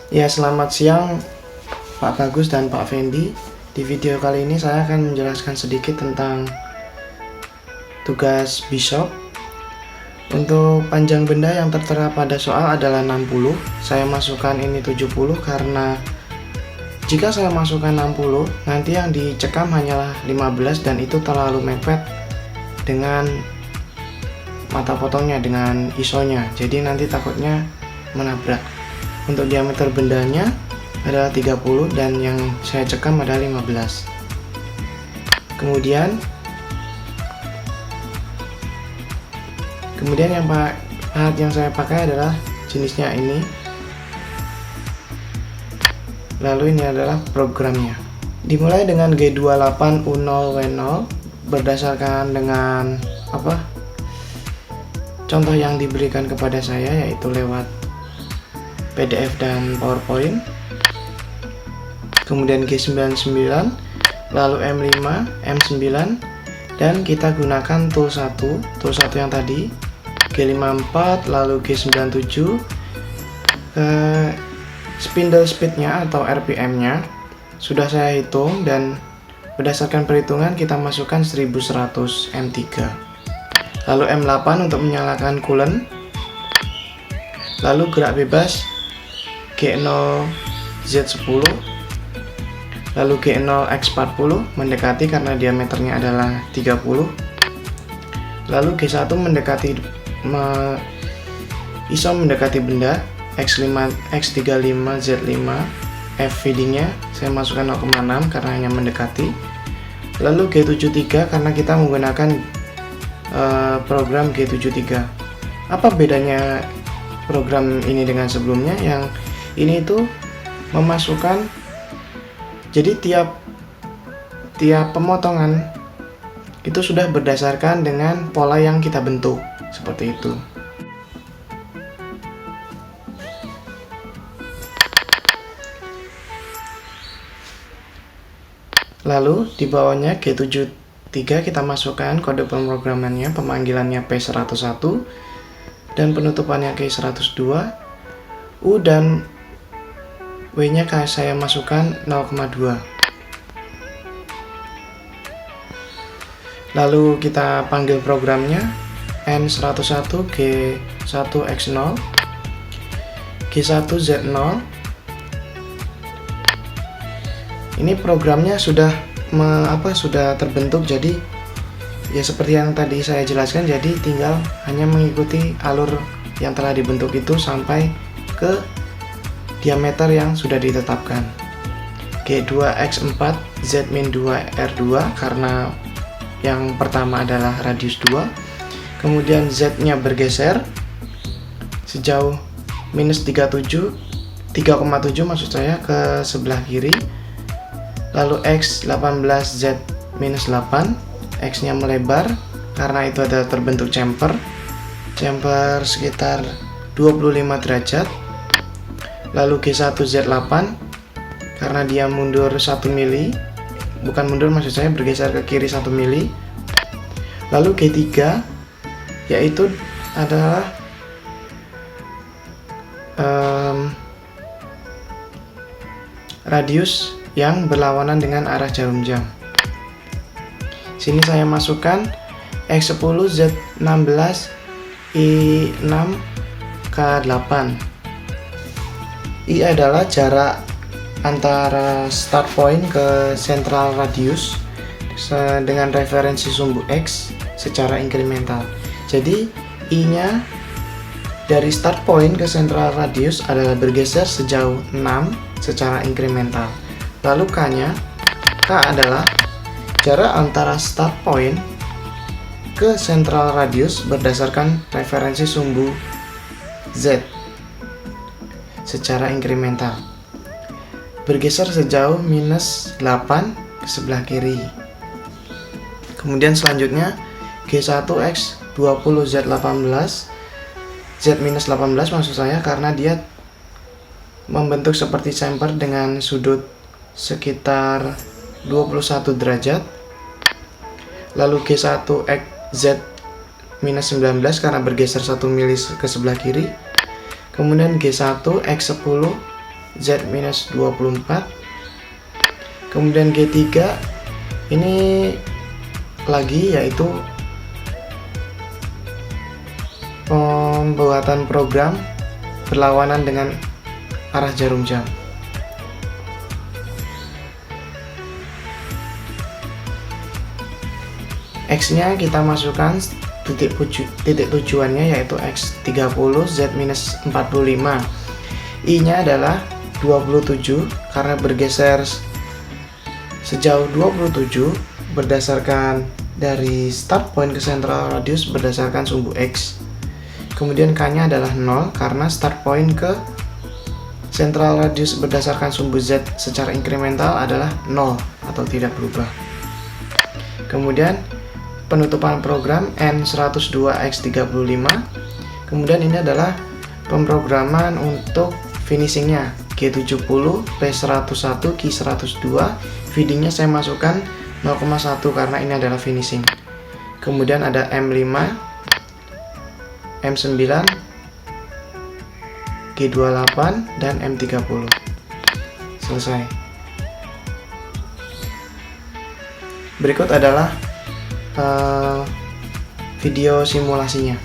Ya, selamat siang Pak Bagus dan Pak Fendi. Di video kali ini saya akan menjelaskan sedikit tentang tugas Bishop. Untuk panjang benda yang tertera pada soal adalah 60. Saya masukkan ini 70 karena jika saya masukkan 60, nanti yang dicekam hanyalah 15 dan itu terlalu mepet dengan mata potongnya, dengan ISO-nya. Jadi nanti takutnya menabrak. Untuk diameter bendanya adalah 30 dan yang saya cekam adalah 15. Kemudian yang alat yang saya pakai adalah jenisnya ini. Lalu ini adalah programnya. Dimulai dengan G28U0W0 berdasarkan dengan contoh yang diberikan kepada saya, yaitu lewat PDF dan PowerPoint. Kemudian G99, lalu M5, M9, dan kita gunakan tool 1 yang tadi, G54, lalu G97. Spindle speednya atau RPM-nya sudah saya hitung dan berdasarkan perhitungan kita masukkan 1100 M3. Lalu M8 untuk menyalakan coolant. Lalu gerak bebas G0Z10, lalu G0X40 mendekati karena diameternya adalah 30. Lalu G1 mendekati ISO mendekati benda, X35Z5 FVD-nya saya masukkan 0,6 karena hanya mendekati. Lalu G73 karena kita menggunakan program G73. Apa bedanya program ini dengan sebelumnya? Yang ini itu memasukkan, jadi tiap pemotongan itu sudah berdasarkan dengan pola yang kita bentuk, seperti itu. Lalu di bawahnya G73 kita masukkan kode pemrogramannya, pemanggilannya P101 dan penutupannya K102. U dan W-nya saya masukkan 0,2. Lalu kita panggil programnya N101 G1X0, G1Z0. Ini programnya sudah terbentuk, jadi ya seperti yang tadi saya jelaskan, jadi tinggal hanya mengikuti alur yang telah dibentuk itu sampai ke diameter yang sudah ditetapkan. G2X4 Z-2R2 karena yang pertama adalah radius 2. Kemudian Z-nya bergeser sejauh minus 3,7 maksud saya ke sebelah kiri. Lalu X18Z-8, X-nya melebar karena itu ada terbentuk chamfer sekitar 25 derajat. Lalu G1Z8 karena dia mundur 1 mili, bukan mundur maksud saya, bergeser ke kiri 1 mili. Lalu G3 yaitu adalah radius yang berlawanan dengan arah jarum jam. Sini saya masukkan X10Z16 I6K8. I adalah jarak antara start point ke central radius dengan referensi sumbu X secara inkremental. Jadi I-nya dari start point ke central radius adalah bergeser sejauh 6 secara inkremental. Lalu K adalah jarak antara start point ke central radius berdasarkan referensi sumbu Z secara inkremental, bergeser sejauh minus 8 ke sebelah kiri. Kemudian selanjutnya G1X20Z18 Z-18 maksud saya karena dia membentuk seperti chamfer dengan sudut sekitar 21 derajat. Lalu G1XZ-19 karena bergeser 1 mili ke sebelah kiri. Kemudian G1X10 Z-24. Kemudian G3 ini lagi yaitu pembuatan program berlawanan dengan arah jarum jam. X-nya kita masukkan titik tujuannya yaitu X30 Z-45. I-nya adalah 27 karena bergeser sejauh 27 berdasarkan dari start point ke central radius berdasarkan sumbu X. Kemudian K-nya adalah 0 karena start point ke central radius berdasarkan sumbu Z secara inkremental adalah 0 atau tidak berubah. Kemudian penutupan program N102X35. Kemudian ini adalah pemrograman untuk finishingnya G70, P101, Q102. Feedingnya saya masukkan 0,1 karena ini adalah finishing. Kemudian ada M5, M9, G28 dan M30. Selesai. Berikut adalah video simulasinya.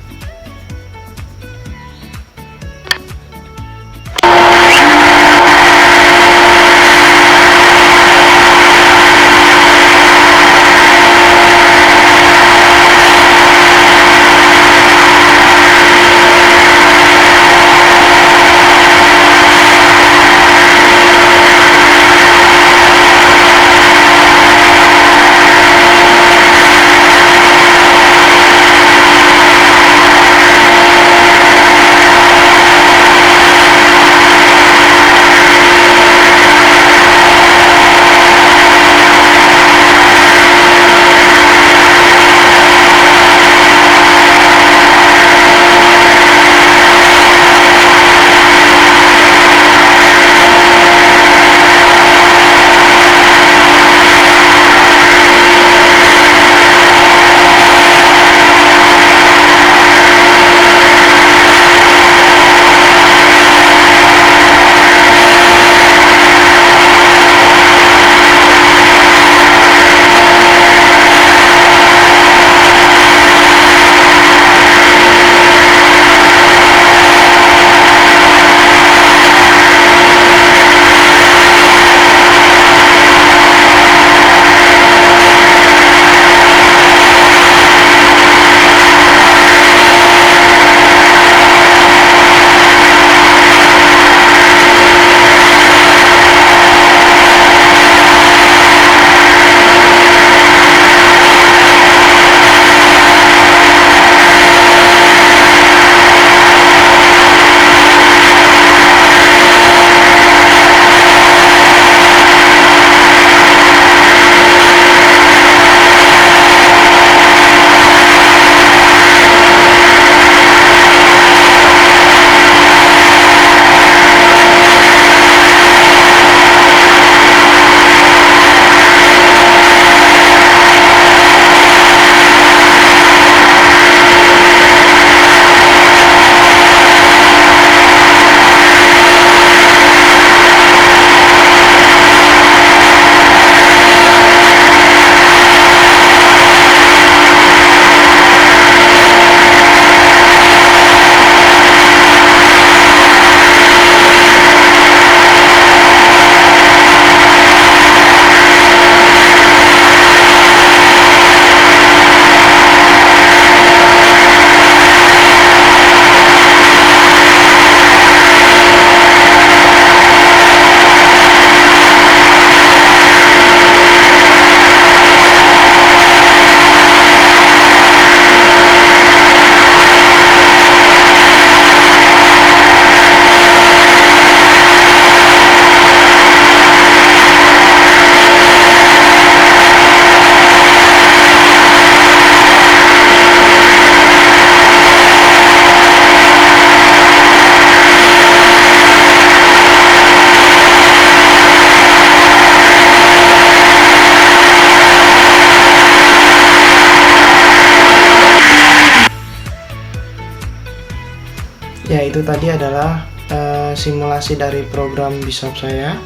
Ya, itu tadi adalah simulasi dari program Bishop saya.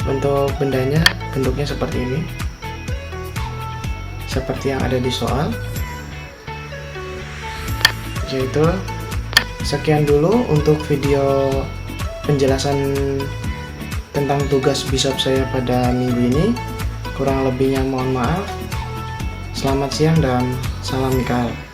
Untuk bendanya bentuknya seperti ini, seperti yang ada di soal. Yaitu sekian dulu untuk video penjelasan tentang tugas Bishop saya pada minggu ini. Kurang lebihnya mohon maaf. Selamat siang dan salam Mikael.